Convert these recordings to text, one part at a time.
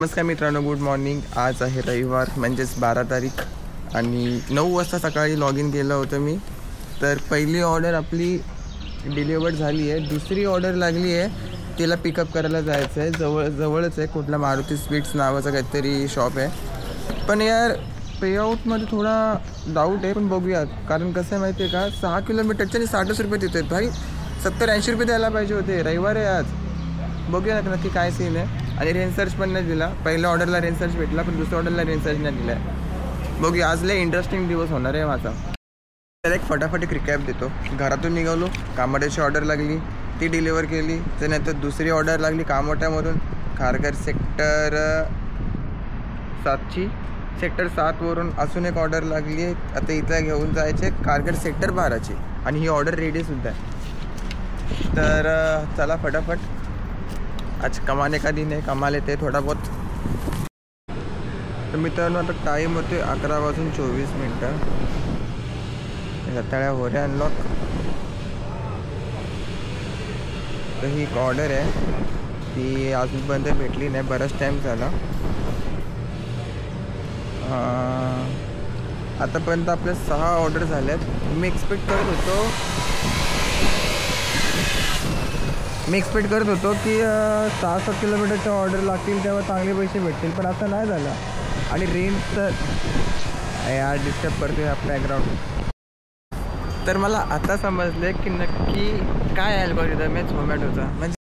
नमस्कार मित्रांनो, good morning. आज आहे रविवार म्हणजेच 12 तारीख आणि 9 वाजता सकाळी लॉग इन केलं होतं मी. तर पहिली ऑर्डर आपली डिलिवर्ड झाली आहे. दुसरी ऑर्डर लागली आहे, तिला पिकअप करायला जायचं आहे. जवळच आहे, कुठला मारुती स्वीट्स नावाचं काहीतरी शॉप आहे. पण यार पेआउटमध्ये थोडा डाऊट आहे, पण बघूयात. कारण कसं आहे माहिती आहे का, 6 किलोमीटरचे आणि 60 रुपये देत आहेत भाई. 70-80 रुपये द्यायला पाहिजे होते. रविवार आहे आज. बघूया नक्की काय सीन आहे. आणि रेन सर्च पण नाही दिला. पहिल्या ऑर्डरला रेन सर्च भेटला, पण दुसऱ्या ऑर्डरला रेन सर्च नाही दिला आहे. बघूया, आज लय इंटरेस्टिंग दिवस होणार आहे माझा. तर एक फटाफट एक रिकॅप देतो. घरातून निघालो, कामाट्याची ऑर्डर लागली, ती डिलिव्हर केली. त्यानंतर दुसरी ऑर्डर लागली कामोट्यामधून, खारघर सेक्टर 7वरून अजून एक ऑर्डर लागली आहे. आता इथं घेऊन जायचे खारघर सेक्टर 12ची, आणि ही ऑर्डर रेडीसुद्धा आहे. तर चला फटाफट. आज कमाने का दिन आहे, कमाल येते थोडा बहुत. तर मित्रांनो, आता टाईम होते 11:24. रताळ्या हो रे अनलॉक. तर ही एक ऑर्डर आहे, ती अजूनपर्यंत भेटली नाही, बराच टाईम झाला. आतापर्यंत आपल्या 6 ऑर्डर झाल्यात. मी एक्सपेक्ट करत होतो की 6-7 किलोमीटरच्या ऑर्डर लागतील तेव्हा चांगले पैसे भेटतील, पण असं नाही झालं. आणि रेंज तर यार डिस्टर्ब करतो आहे आपल्या बॅकग्राऊंड. तर मला आता समजले की नक्की काय अल्गोरिदम आहे झोमॅटोचा. म्हणजे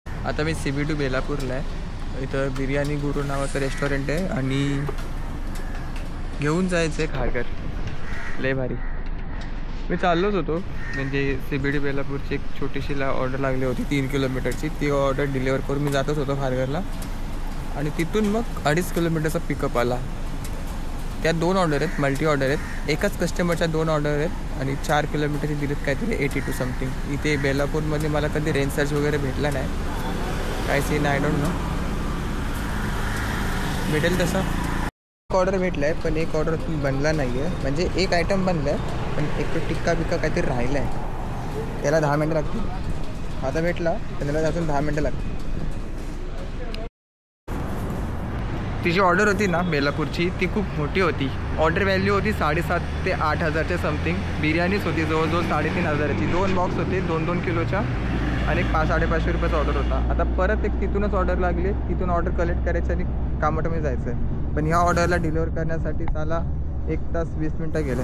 आता मी CB2 बेलापूरला आहे. इथं बिर्याणी गुरु नावाचं रेस्टॉरंट आहे, आणि घेऊन जायचं आहे खारघर. लय भारी. मी चाललोच होतो, म्हणजे CBD बेलापूरची एक छोटीशी ऑर्डर लागली होती 3 किलोमीटरची. ती ऑर्डर डिलिव्हर करून मी जातच होतो खारघरला, आणि तिथून मग 2.5 किलोमीटरचा पिकअप आला. त्या 2 ऑर्डर आहेत, मल्टी ऑर्डर आहेत. एकाच कस्टमरच्या 2 ऑर्डर आहेत, आणि 4 किलोमीटरची दिलेत काहीतरी 82 समथिंग. इथे बेलापूरमध्ये मला कधी रेंज सर्च वगैरे भेटला नाही. काय सीन आय डोंट नो, भेटेल तसा. एक ऑर्डर भेटला आहे, पण एक ऑर्डर बनला नाही आहे. म्हणजे एक आयटम बनला आहे, पण एक टिक्का काहीतरी राहिला आहे. त्याला 10 मिनटं लागतील. आता भेटला, पण त्याला अजून 10 मिनटं लागतील. तिची ऑर्डर होती ना बेलापूरची, ती खूप मोठी होती. ऑर्डर व्हॅल्यू होती 7,500 ते 8,000चे समथिंग. बिर्याणीच होती जवळजवळ 3,500ची. 2 बॉक्स होते 2-2 किलोच्या, आणि 500-550 रुपयाचा ऑर्डर होता. आता परत एक तिथूनच ऑर्डर लागली. तिथून ऑर्डर कलेक्ट करायचं आणि कामोठ्यामध्ये जायचं आहे. पण ह्या ऑर्डरला डिलिव्हर करण्यासाठी साला 1 तास 20 मिनटं गेले.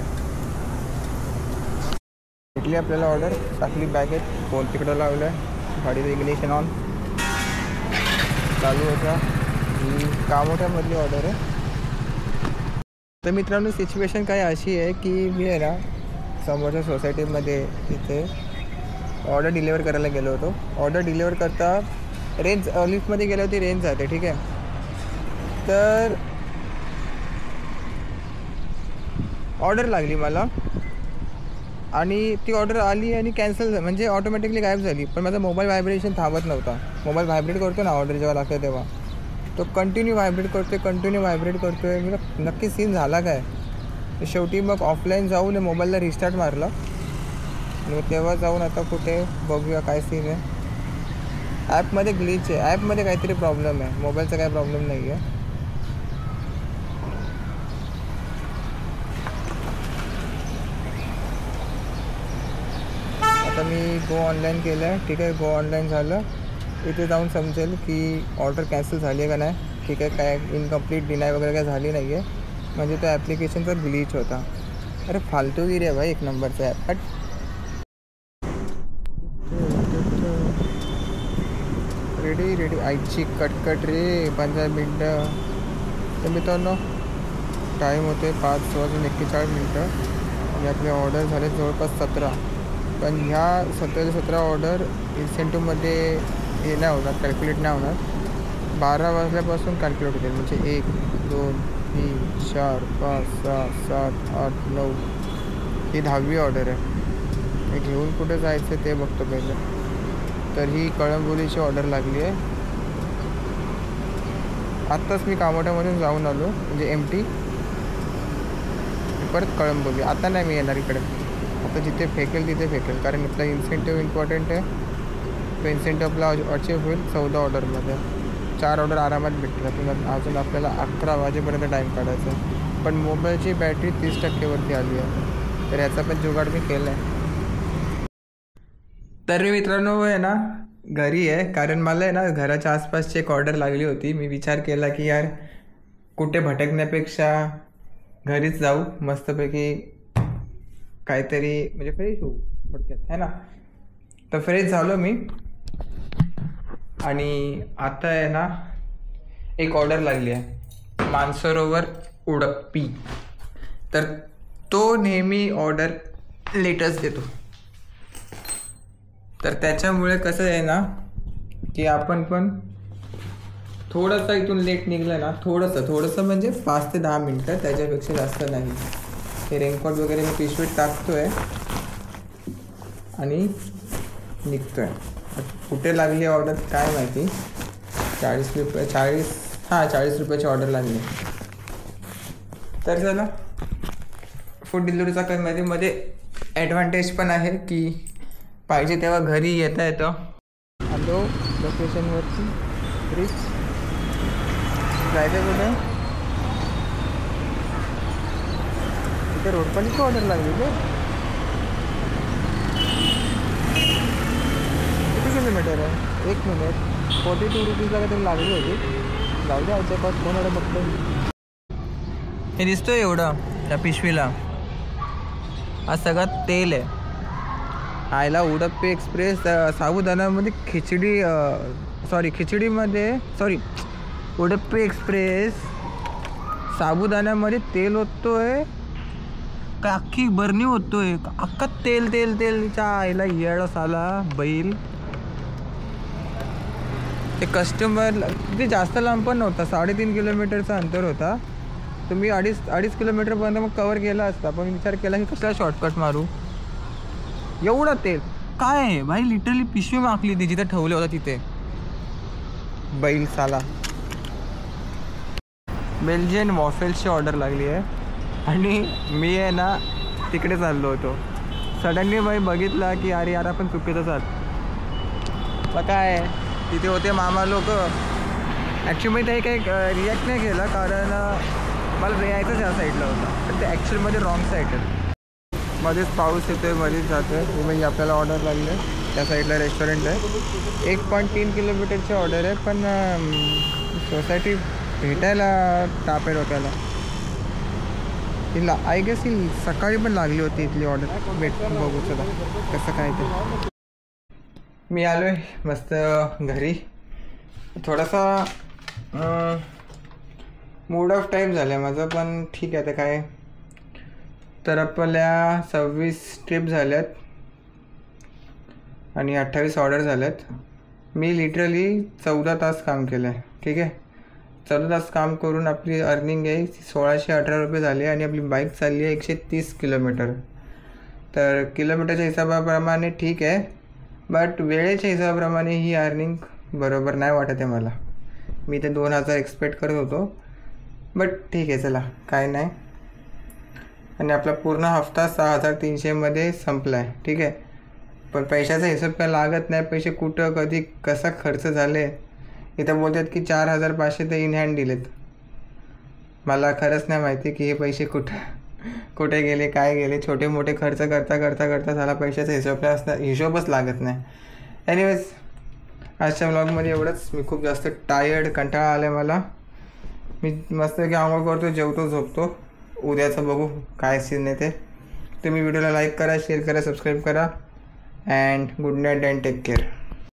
भेटली आपल्याला ऑर्डर, टाकली बॅगेत, फोन तिकडं लावलं आहे, गाडीचं इग्निशन ऑन चालू होता. ही कामोठ्यामधली ऑर्डर आहे. तर मित्रांनो, सिच्युएशन काय अशी आहे की मी आहे ना समोरच्या सोसायटीमध्ये तिथे ऑर्डर डिलिव्हर करायला गेलो होतो. ऑर्डर डिलिव्हर करता रेंज लिफ्टमध्ये गेली होती, रेंज जाते, ठीक आहे. तर ऑर्डर लागली मला, आणि ती ऑर्डर आली आणि कॅन्सल झाली, म्हणजे ऑटोमॅटिकली गायब झाली. पण माझा मोबाईल व्हायब्रेशन थांबत नव्हता. मोबाईल व्हायब्रेट करतो ना ऑर्डर जेव्हा लागतं तेव्हा, तो कंटिन्यू व्हायब्रेट करतोय. मी नक्की सीन झाला काय. शेवटी मग ऑफलाईन जाऊन मोबाईलला रिस्टार्ट मारला, मग तेव्हा जाऊन आता कुठे बघूया काय सीन आहे. ॲपमध्ये ग्लिच आहे, ॲपमध्ये काहीतरी प्रॉब्लेम आहे. मोबाईलचा काही प्रॉब्लेम नाही आहे. आता मी गो ऑनलाईन केलं आहे, ठीक आहे. गो ऑनलाईन झालं, इथे जाऊन समजेल की ऑर्डर कॅन्सल झाली आहे का नाही. ठीक आहे, काय इनकम्प्लीट डिनाय वगैरे काय झाली नाही आहे. म्हणजे तो ॲप्लिकेशनचा ग्लिच होता. अरे फालतूगिरी आहे भाई, एक नंबरचा ॲप. रेडी आईची कटकट रे, 15 मिनटं. तर मित्रांनो टाईम होते 5:41 आणि आपले ऑर्डर झाले जवळपास 17. पण ह्या 17 ऑर्डर इन्सेंटिव्हमध्ये हे नाही होणार, कॅल्क्युलेट नाही होणार. 12 वाजल्यापासून कॅल्क्युलेट होतील. म्हणजे 1 2 3 4 5 6 7 8 9 ही 10वी ऑर्डर आहे. हे घेऊन कुठे जायचं ते बघतो पहिलं. तर ही कळंबोलीची ऑर्डर लागली आहे. आत्ताच मी कामोठ्यामधून जाऊन आलो, म्हणजे MT परत कळंबोली. आता नाही मी येणार इकडे. आता जिथे फेकेल तिथे फेकेल, कारण आपला इन्सेंटिव्ह इम्पॉर्टंट आहे. तो इन्सेंटिव्ह आपला अचीव होईल 14 ऑर्डरमध्ये. 4 ऑर्डर आरामात भेटतील. अजून आपल्याला 11 वाजेपर्यंत टाईम काढायचा आहे. पण मोबाईलची बॅटरी 30%वरती आली आहे, तर ह्याचा पण जुगाड मी केला आहे. तर मी मित्रांनो आहे ना घरी आहे, कारण मला आहे ना घराच्या आसपासची एक ऑर्डर लागली होती. मी विचार केला की यार कुठे भटकण्यापेक्षा घरीच जाऊ, मस्तपैकी काहीतरी म्हणजे फ्रेश होऊ थोडक्यात है ना. तर फ्रेश झालो मी. आणि आता आहे ना एक ऑर्डर लागली आहे, मानसरोवर उडप्पी. तर तो नेहमी ऑर्डर लेटच देतो. तर त्याच्यामुळे कसं आहे ना की आपण पण थोडंसं इथून लेट निघलं ना, थोडंसं म्हणजे 5 ते 10 मिनटं, त्याच्यापेक्षा जास्त नाही. हे रेनकोट वगैरे मी पिशवीत टाकतो आहे आणि निघतो आहे. कुठे लागली ऑर्डर काय माहिती. 40 रुपयाची ऑर्डर लागली. तर चला, फूड डिलिव्हरीचा काही मध्ये ॲडव्हान्टेज पण आहे की पाहिजे तेव्हा घरी येता येतं. आलो लोकेशनवरती. रिच जायचं कुठे? इथे रोडपालीची ऑर्डर लागली ते. किती किलोमीटर आहे? 1 मिनिट. 42 रुपीजला काहीतरी लागली होती. जाऊ द्या, याच्या पास कोण एवढं बघतो. हे दिसतोय एवढं त्या पिशवीला, हा सगळं तेल आहे. आयला उडप्पी एक्सप्रेस साबुदाण्यामध्ये उडप्पी एक्सप्रेस साबुदाण्यामध्ये तेल ओततोय का अख्खी बरणी ओततोय, अख्खा तेल तिच्या आईला येळ साला बैल. ते कस्टमर ते जास्त लांब पण नव्हता, 3.5 किलोमीटरचा अंतर होता. तर मी 2.5 किलोमीटरपर्यंत मग कवर केला असता. पण विचार केला की कसला शॉर्टकट मारू. एवढं तेल काय आहे भाई, लिटरली पिशवी मागली ती जिथे ठेवलं होतं तिथे. बैल साला. बेल्जियन वॉफेल्सची ऑर्डर लागली आहे आणि मी आहे ना तिकडे चाललो होतो. सडनली मी बघितला की अरे यार आपण चुकीचं चाल. मग काय तिथे होते मामा लोक. ॲक्च्युली मी ते काही रिॲक्ट नाही केलं, कारण मला यायचंच या साईडला होतं, पण ते ॲक्च्युअलमध्ये रॉंग साईड आहे. मध्येच पाऊस येतो आहे, मध्येच जातो आहे. म्हणजे आपल्याला ऑर्डर लागली आहे, त्या साईडला रेस्टॉरंट आहे. 1.3 किलोमीटरची ऑर्डर आहे, पण सोसायटी भेटायला ताप आहे डोक्याला. तिला आय गेस ही सकाळी पण लागली होती इथली ऑर्डर. बघू चला कसं काय ते. मी आलो आहे मस्त घरी. थोडासा मूड ऑफ टाईम झाला आहे माझं, पण ठीक आहे. तर काय, तर आपल्या 26 ट्रिप झाल्यात आणि 28 ऑर्डर झाल्यात. मी लिटरली 14 तास काम केलं आहे. ठीक आहे, 14 तास काम करून आपली अर्निंग आहे 1618 रुपये झाले. आणि आपली बाईक चालली आहे 130 किलोमीटर. तर किलोमीटरच्या हिशोबाप्रमाणे ठीक आहे, बट वेळेच्या हिशोबाप्रमाणे ही अर्निंग बरोबर नाही वाटत आहे मला. मी ते 2000 एक्सपेक्ट करत होतो, बट ठीक आहे चला काय नाही. आणि आपला पूर्ण हफ्ता 6300मध्ये संपला आहे. ठीक आहे, पण पैशाचा हिशोब काय लागत नाही. पैसे कुठं कधी कसा खर्च झाले. इथं बोलतात की 4500 ते इन हँड दिलेत. मला खरंच नाही माहिती की हे पैसे कुठे गेले, काय गेले. छोटे मोठे खर्च करता झाला पैशाचा हिशोबच लागत नाही. एनिवेज आजच्या व्लॉगमध्ये एवढंच. मी खूप जास्त टायर्ड, कंटाळा आला आहे मला. मी मस्त की आंघोळ करतो, जेवतो, झोपतो. उद्याचं बघू काय सीन आहे ते. तुम्ही व्हिडिओला लाईक करा, शेअर करा, सबस्क्राईब करा. And good night and take care.